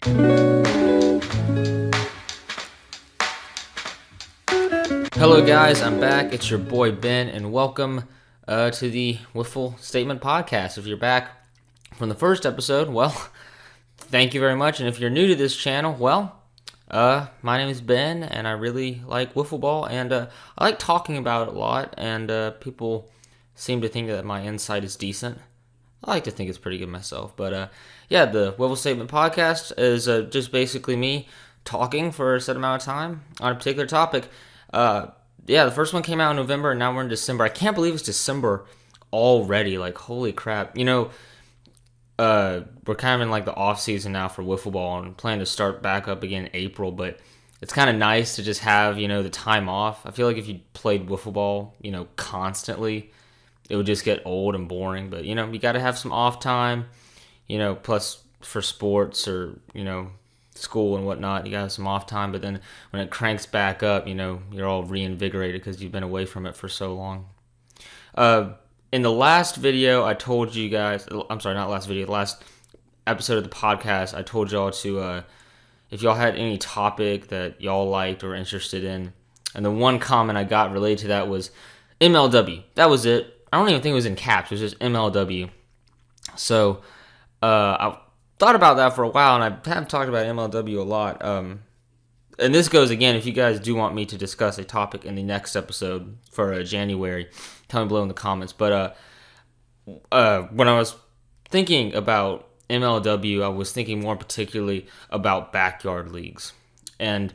Hello guys, I'm back. It's your boy Ben, and welcome to the Wiffle Statement Podcast. If you're back from the first episode, well, thank you very much. And if you're new to this channel, well, my name is Ben, and I really like wiffle ball, and I like talking about it a lot, and people seem to think that my insight is decent. I like to think it's pretty good myself, but yeah, the Wiffle Statement Podcast is just basically me talking for a set amount of time on a particular topic. Yeah, the first one came out in November, and now we're in December. I can't believe it's December already. Like, holy crap. You know, we're kind of in like the off season now for wiffle ball and plan to start back up again in April, but it's kind of nice to just have, the time off. I feel like if you played wiffle ball, constantly, it would just get old and boring, but, you got to have some off time, plus for sports or, school and whatnot, you got some off time, but then when it cranks back up, you're all reinvigorated because you've been away from it for so long. In the last video, I told you guys, I'm sorry, not last video, the last episode of the podcast, I told y'all to, if y'all had any topic that y'all liked or interested in, and the one comment I got related to that was MLW. That was it. I don't even think it was in caps, it was just MLW. So, I thought about that for a while, and I have talked about MLW a lot. And this goes again, if you guys do want me to discuss a topic in the next episode for January, tell me below in the comments. But when I was thinking about MLW, I was thinking more particularly about backyard leagues, and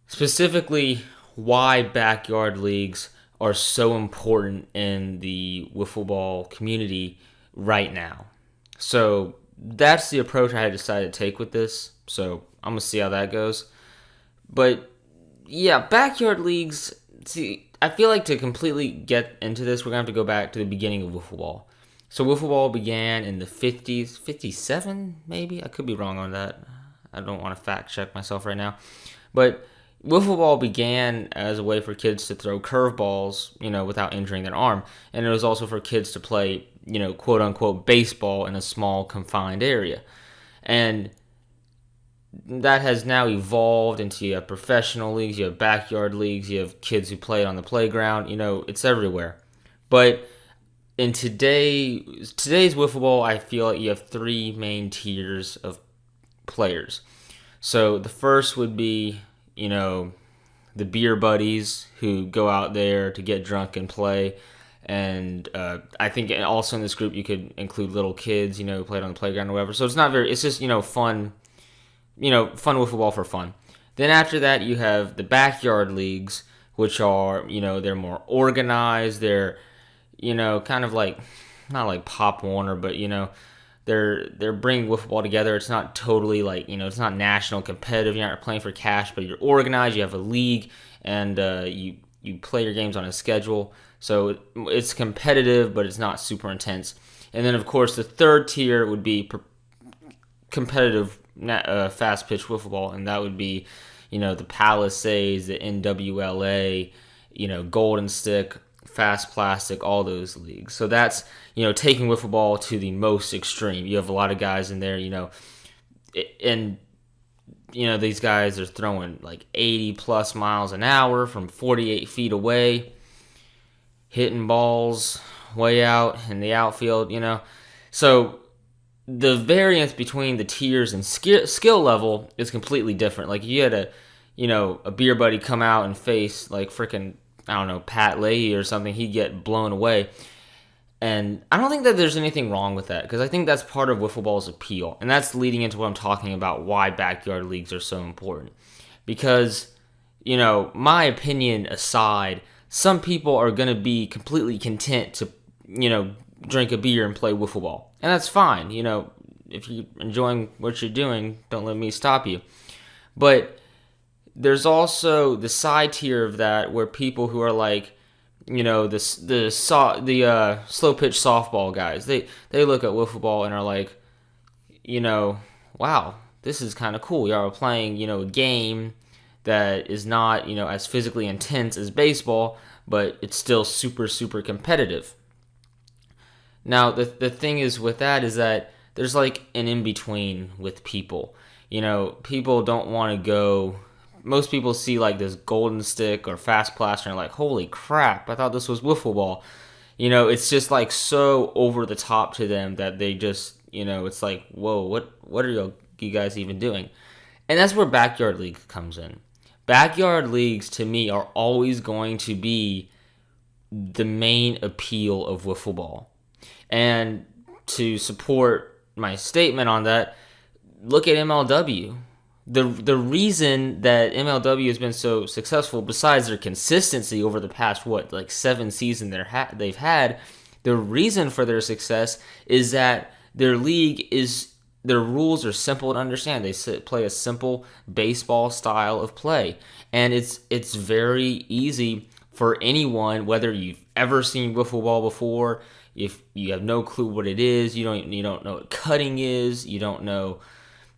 specifically why backyard leagues are so important in the wiffle ball community right now. So that's the approach I had decided to take with this. So I'm going to see how that goes. But yeah, backyard leagues, see, I feel like to completely get into this, we're going to have to go back to the beginning of wiffle ball. So wiffle ball began in the 50s, 57 maybe? I could be wrong on that. I don't want to fact check myself right now. But wiffle ball began as a way for kids to throw curveballs, without injuring their arm. And it was also for kids to play, quote unquote baseball in a small confined area. And that has now evolved into, you have professional leagues, you have backyard leagues, you have kids who play it on the playground, it's everywhere. But in today's wiffle ball, I feel like you have three main tiers of players. So the first would be, the beer buddies who go out there to get drunk and play. And I think also in this group you could include little kids, who played on the playground or whatever. So it's just, fun, fun wiffle ball for fun. Then after that you have the backyard leagues, which are, they're more organized. They're, kind of like, not like Pop Warner, but, they're bringing wiffle ball together. It's not totally like, it's not national competitive. You're not playing for cash, but you're organized. You have a league, and you play your games on a schedule. So it's competitive, but it's not super intense. And then, of course, the third tier would be competitive fast pitch wiffle ball, and that would be, the Palisades, the NWLA, Golden Stick, Fast Plastic, all those leagues. So that's, taking wiffle ball to the most extreme. You have a lot of guys in there, and, these guys are throwing like 80 plus miles an hour from 48 feet away, hitting balls way out in the outfield, So the variance between the tiers and skill level is completely different. Like, you had a beer buddy come out and face like freaking, I don't know, Pat Leahy or something, he'd get blown away. And I don't think that there's anything wrong with that, because I think that's part of wiffle ball's appeal. And that's leading into what I'm talking about, why backyard leagues are so important. Because, my opinion aside, some people are going to be completely content to, drink a beer and play wiffle ball. And that's fine. If you're enjoying what you're doing, don't let me stop you. But there's also the side tier of that where people who are like, the slow pitch softball guys, they look at wiffle ball and are like, wow, this is kind of cool. Y'all are playing, a game that is not, as physically intense as baseball, but it's still super, super competitive. Now, the thing is with that is that there's like an in-between with people. People don't want to go. Most people see like this golden stick or fast plaster and like, holy crap, I thought this was wiffle ball. It's just like so over the top to them that they just, it's like, whoa, what are you guys even doing? And that's where backyard league comes in. Backyard leagues to me are always going to be the main appeal of wiffle ball. And to support my statement on that, look at MLW. The reason that MLW has been so successful, besides their consistency over the past 7 seasons they've had, the reason for their success is that their rules are simple to understand. They play a simple baseball style of play, and it's very easy for anyone, whether you've ever seen wiffle ball before, if you have no clue what it is, you don't know what cutting is, you don't know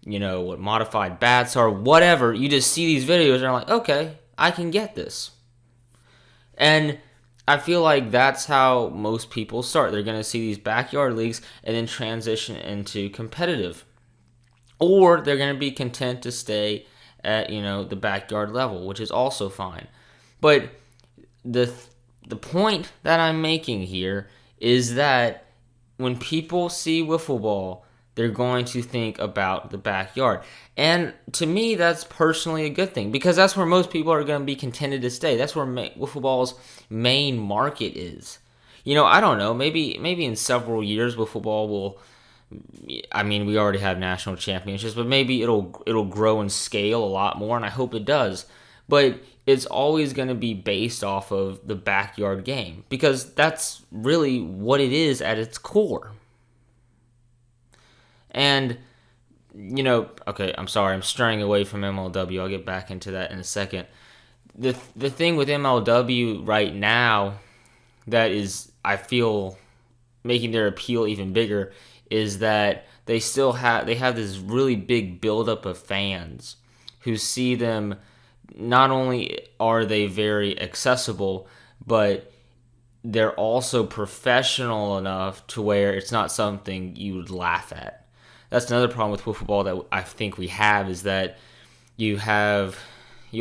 what modified bats are, whatever. You just see these videos and are like, okay, I can get this. And I feel like that's how most people start. They're going to see these backyard leagues and then transition into competitive. Or they're going to be content to stay at, the backyard level, which is also fine. But the point that I'm making here is that when people see wiffle ball, they're going to think about the backyard. And to me, that's personally a good thing, because that's where most people are going to be contented to stay. That's where wiffle ball's main market is. I don't know. Maybe in several years, wiffle ball will. I mean, we already have national championships, but maybe it'll grow and scale a lot more, and I hope it does. But it's always going to be based off of the backyard game, because that's really what it is at its core. And, okay, I'm sorry, I'm straying away from MLW. I'll get back into that in a second. The thing with MLW right now that is, I feel, making their appeal even bigger is that they have this really big buildup of fans who see them. Not only are they very accessible, but they're also professional enough to where it's not something you would laugh at. That's another problem with wiffle ball that I think we have, is that you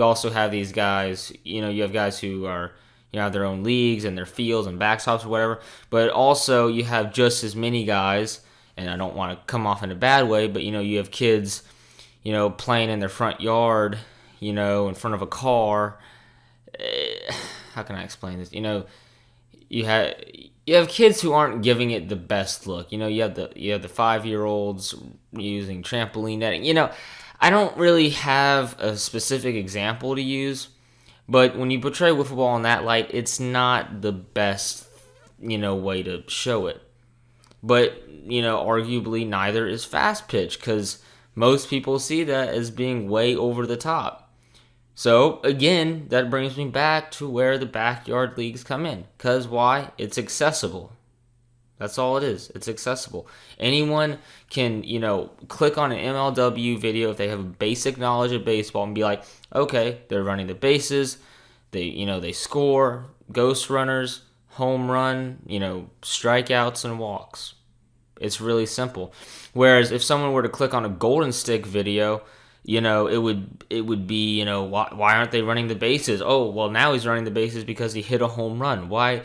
also have these guys, you have guys who are, have their own leagues and their fields and backstops or whatever, but also you have just as many guys, and I don't want to come off in a bad way, but you have kids, playing in their front yard, in front of a car. How can I explain this? You have kids who aren't giving it the best look. You have the 5-year-olds using trampoline netting. I don't really have a specific example to use, but when you portray wiffle ball in that light, it's not the best, way to show it. But, arguably neither is fast pitch, because most people see that as being way over the top. So, again, that brings me back to where the backyard leagues come in. Because why? It's accessible. That's all it is. It's accessible. Anyone can, click on an MLW video if they have a basic knowledge of baseball and be like, okay, they're running the bases, they score, ghost runners, home run, strikeouts and walks. It's really simple. Whereas if someone were to click on a golden stick video, it would be, why aren't they running the bases? Oh, well, now he's running the bases because he hit a home run. Why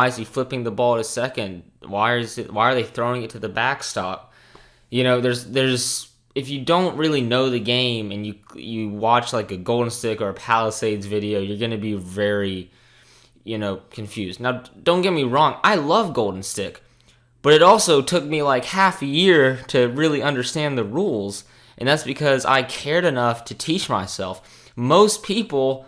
is he flipping the ball to second? Why are they throwing it to the backstop? There's if you don't really know the game and you watch like a golden stick or a Palisades video, you're going to be very, confused. Now, don't get me wrong, I love golden stick, but it also took me like half a year to really understand the rules. And that's because I cared enough to teach myself. Most people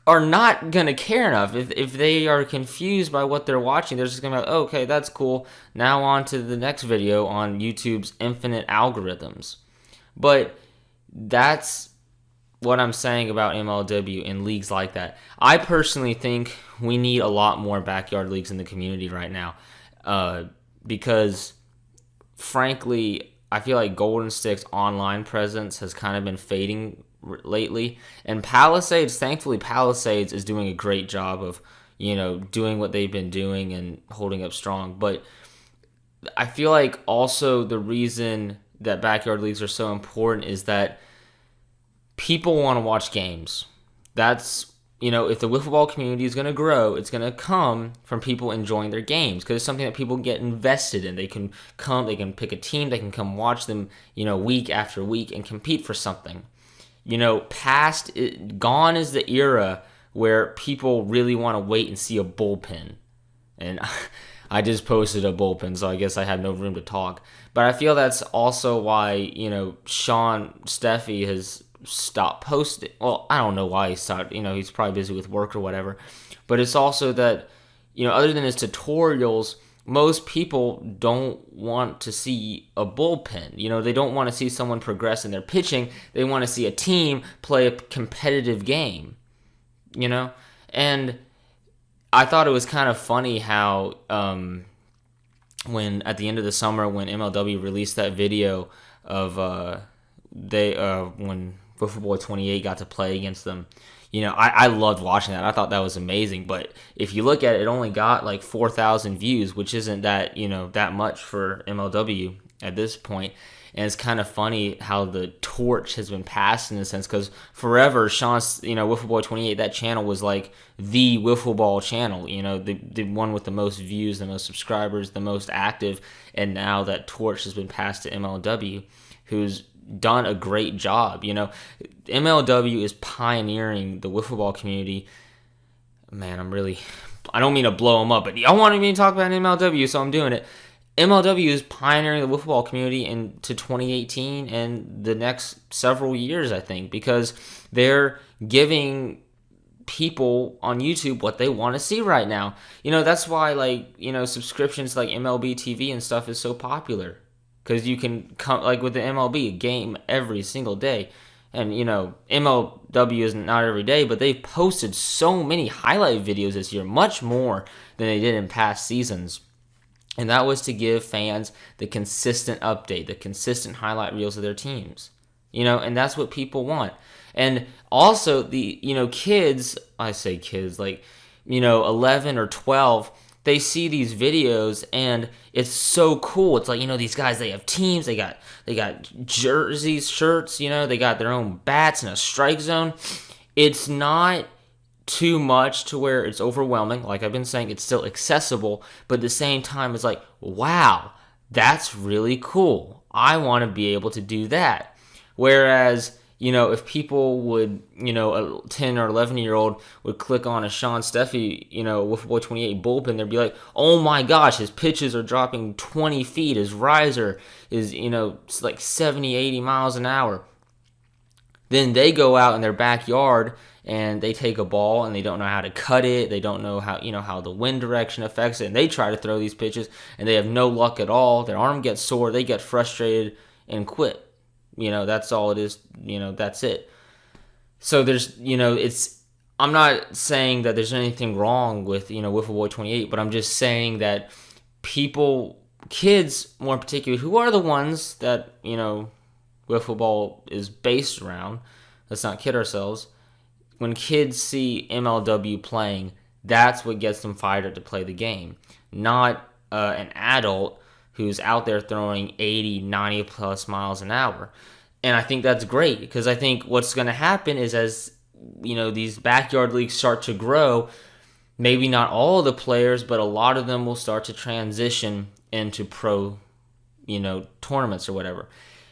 are not going to care enough. If they are confused by what they're watching, they're just going to be like, oh, okay, that's cool. Now on to the next video on YouTube's infinite algorithms. But that's what I'm saying about MLW and leagues like that. I personally think we need a lot more backyard leagues in the community right now. Because, frankly, I feel like Golden Stick's online presence has kind of been fading lately. And thankfully Palisades is doing a great job of, doing what they've been doing and holding up strong. But I feel like also the reason that backyard leagues are so important is that people want to watch games. That's, if the wiffle ball community is going to grow, it's going to come from people enjoying their games because it's something that people get invested in. They can come, they can pick a team, they can come watch them, week after week and compete for something. Gone is the era where people really want to wait and see a bullpen. And I just posted a bullpen, so I guess I have no room to talk. But I feel that's also why, Sean Steffi has stopped posting. Well, I don't know why he stopped. He's probably busy with work or whatever. But it's also that, other than his tutorials, most people don't want to see a bullpen. They don't want to see someone progress in their pitching. They want to see a team play a competitive game, And I thought it was kind of funny how when at the end of the summer when MLW released that video of when Wiffle Boy 28 got to play against them, I loved watching that. I thought that was amazing. But if you look at it, it only got like 4,000 views, which isn't that that much for MLW at this point. And it's kind of funny how the torch has been passed in a sense, because forever, Sean's, Wiffle Boy 28, that channel was like the wiffle ball channel, the one with the most views, the most subscribers, the most active. And now that torch has been passed to MLW, who's done a great job. MLW is pioneering the wiffle ball community. Man, I don't mean to blow them up, but y'all wanted me to talk about MLW, so I'm doing it. MLW is pioneering the wiffle ball community into 2018 and the next several years, I think, because they're giving people on YouTube what they want to see right now. That's why, subscriptions like MLB TV and stuff is so popular, because you can come, like with the MLB, a game every single day. And, MLW is not every day, but they've posted so many highlight videos this year, much more than they did in past seasons. And that was to give fans the consistent update, the consistent highlight reels of their teams. And that's what people want. And also the, kids, I say kids, 11 or 12, they see these videos and it's so cool. It's like, these guys, they have teams, they got jerseys, shirts, they got their own bats and a strike zone. It's not too much to where it's overwhelming. Like I've been saying, it's still accessible, but at the same time, it's like, wow, that's really cool. I want to be able to do that. Whereas, if people would, a 10 or 11-year-old would click on a Sean Steffi, Wiffle Boy 28 bullpen, they'd be like, oh my gosh, his pitches are dropping 20 feet. His riser is, like 70, 80 miles an hour. Then they go out in their backyard and they take a ball and they don't know how to cut it. They don't know how, how the wind direction affects it. And they try to throw these pitches and they have no luck at all. Their arm gets sore. They get frustrated and quit. That's all it is. That's it. So there's, I'm not saying that there's anything wrong with, Wiffle Boy 28, but I'm just saying that kids more in particular, who are the ones that, wiffle ball is based around, let's not kid ourselves. When kids see MLW playing, that's what gets them fired up to play the game. Not an adult who's out there throwing 80, 90 plus miles an hour. And I think that's great, because I think what's going to happen is as, these backyard leagues start to grow, maybe not all of the players, but a lot of them will start to transition into pro, tournaments or whatever.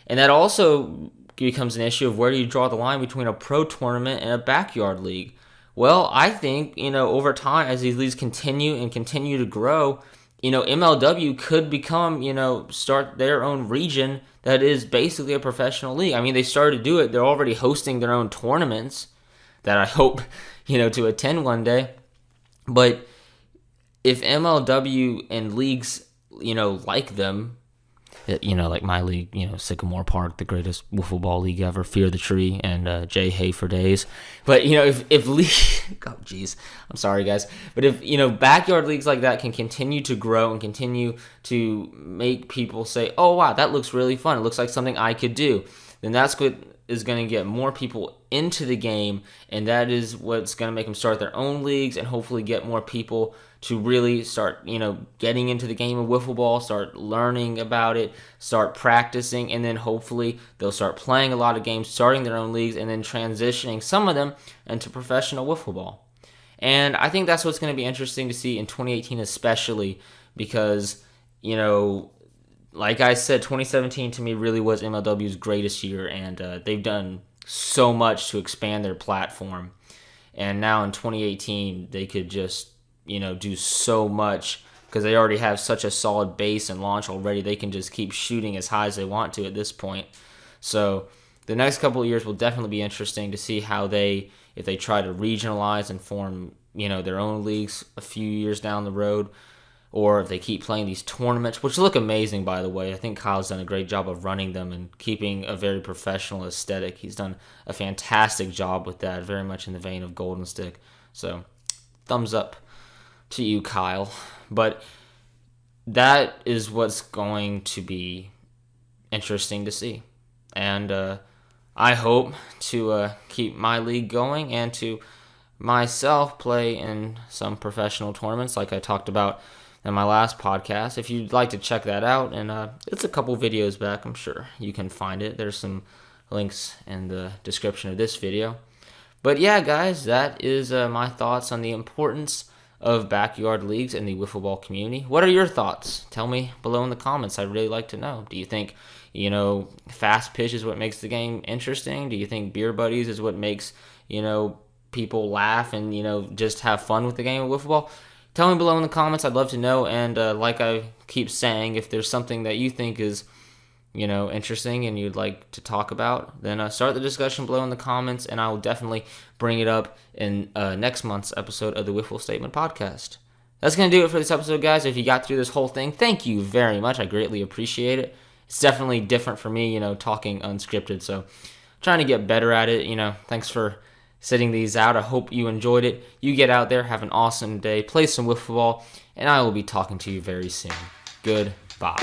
And that also becomes an issue of where do you draw the line between a pro tournament and a backyard league. Well, I think, over time, as these leagues continue to grow, MLW could become, start their own region that is basically a professional league. I mean, they started to do it. They're already hosting their own tournaments that I hope, to attend one day. But if MLW and leagues, like them, like my league, Sycamore Park, the greatest wiffle ball league ever, Fear the Tree, and Jay Hay for days. But, if league, oh, geez, I'm sorry, guys. But if, backyard leagues like that can continue to grow and continue to make people say, oh, wow, that looks really fun. It looks like something I could do. Then that's what is going to get more people into the game, and that is what's going to make them start their own leagues and hopefully get more people to really start, getting into the game of wiffle ball, start learning about it, start practicing, and then hopefully they'll start playing a lot of games, starting their own leagues, and then transitioning some of them into professional wiffle ball. And I think that's what's going to be interesting to see in 2018, especially because, like I said, 2017 to me really was MLW's greatest year, and they've done so much to expand their platform. And now in 2018, they could just, do so much because they already have such a solid base and launch already. They can just keep shooting as high as they want to at this point. So the next couple of years will definitely be interesting to see how if they try to regionalize and form, their own leagues a few years down the road, or if they keep playing these tournaments, which look amazing, by the way. I think Kyle's done a great job of running them and keeping a very professional aesthetic. He's done a fantastic job with that, very much in the vein of Golden Stick. So, thumbs up to you, Kyle. But that is what's going to be interesting to see. And I hope to keep my league going and to myself play in some professional tournaments like I talked about in my last podcast. If you'd like to check that out, and it's a couple videos back, I'm sure you can find it. There's some links in the description of this video. But yeah, guys, that is my thoughts on the importance of backyard leagues in the wiffle ball community. What are your thoughts? Tell me below in the comments. I'd really like to know. Do you think, fast pitch is what makes the game interesting? Do you think beer buddies is what makes, people laugh and, just have fun with the game of wiffle ball? Tell me below in the comments. I'd love to know. And like I keep saying, if there's something that you think is, interesting and you'd like to talk about, then start the discussion below in the comments, and I will definitely bring it up in next month's episode of the Wiffle Statement Podcast. That's going to do it for this episode, guys. If you got through this whole thing, thank you very much. I greatly appreciate it. It's definitely different for me, talking unscripted, so trying to get better at it. Thanks for sitting these out. I hope you enjoyed it. You get out there, have an awesome day, play some wiffle ball, and I will be talking to you very soon. Goodbye.